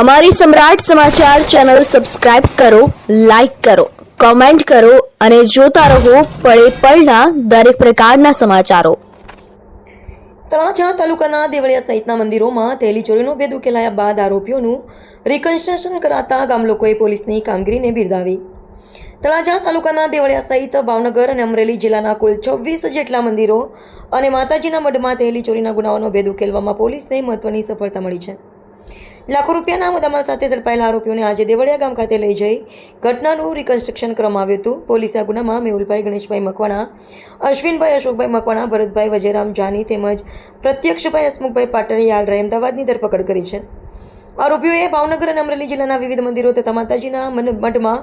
અમારી સમ્રાટ સમાચાર ચેનલ સબસ્ક્રાઇબ કરો, લાઇક કરો, કોમેન્ટ કરો અને જોતા રહો પળે પળના દરેક પ્રકારના સમાચારો। તળાજા તાલુકાના દેવળિયા સહિતના મંદિરોમાં થયેલી ચોરીનો ભેદ ઉકેલાયા બાદ આરોપીઓનું રિકન્સ્ટ્રક્શન કરાતા ગામ લોકોએ પોલીસની કામગીરીને બિરદાવી। તળાજા તાલુકાના દેવળિયા સહિત ભાવનગર અને અમરેલી જિલ્લાના કુલ 26 જેટલા મંદિરો અને માતાજીના મઢમાં થયેલી ચોરીના ગુનાઓનો ભેદ ઉકેલવામાં પોલીસને મહત્વની સફળતા મળી છે। લાખો રૂપિયાના મુદ્દામાલ સાથે ઝડપાયેલા આરોપીઓને આજે દેવળિયા ગામ ખાતે લઈ જઈ ઘટનાનું રિકન્સ્ટ્રક્શન કરવામાં આવ્યું હતું। પોલીસે આ ગુનામાં મેહુલભાઈ ગણેશભાઈ મકવાણા, અશ્વિનભાઈ અશોકભાઈ મકવાણા, ભરતભાઈ વજેરામ જાની તેમજ પ્રત્યક્ષભાઈ હસમુખભાઈ પાટણિયાલ અમદાવાદની ધરપકડ કરી છે। આરોપીઓએ ભાવનગર અને અમરેલી જિલ્લાના વિવિધ મંદિરો તથા માતાજીના મઢમાં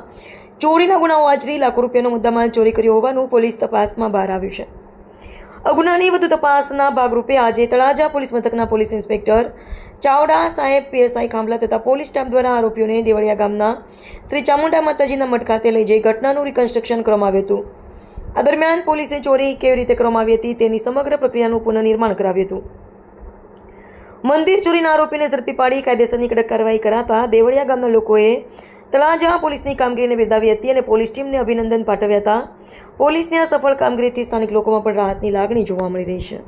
ચોરીના ગુનાઓ આચરી લાખો રૂપિયાનો મુદ્દામાલ ચોરી કર્યો હોવાનું પોલીસ તપાસમાં બહાર આવ્યું છે। આ ગુનાની વધુ તપાસના ભાગરૂપે આજે તળાજા પોલીસ મથકના પોલીસ ઇન્સ્પેક્ટર ચાવડા સાહેબ, પીએસઆઈ ખાંભલા તથા પોલીસ સ્ટાફ દ્વારા આરોપીઓને દેવળિયા ગામના શ્રી ચામુંડા માતાજીના મઠ ખાતે લઈ જઈ ઘટનાનું રિકન્સ્ટ્રક્શન કરવામાં આવ્યું હતું। આ દરમિયાન પોલીસે ચોરી કેવી રીતે કરવામાં આવી હતી તેની સમગ્ર પ્રક્રિયાનું પુનઃનિર્માણ કરાવ્યું હતું। મંદિર ચોરીના આરોપીને ઝડપી પાડી કાયદેસરની કડક કાર્યવાહી કરાતા દેવળિયા ગામના લોકોએ તળાજા પોલીસની કામગીરીને બિરદાવી હતી અને પોલીસ ટીમને અભિનંદન પાઠવ્યા હતા। પોલીસની આ સફળ કામગીરીથી સ્થાનિક લોકોમાં પણ રાહતની લાગણી જોવા મળી રહી છે।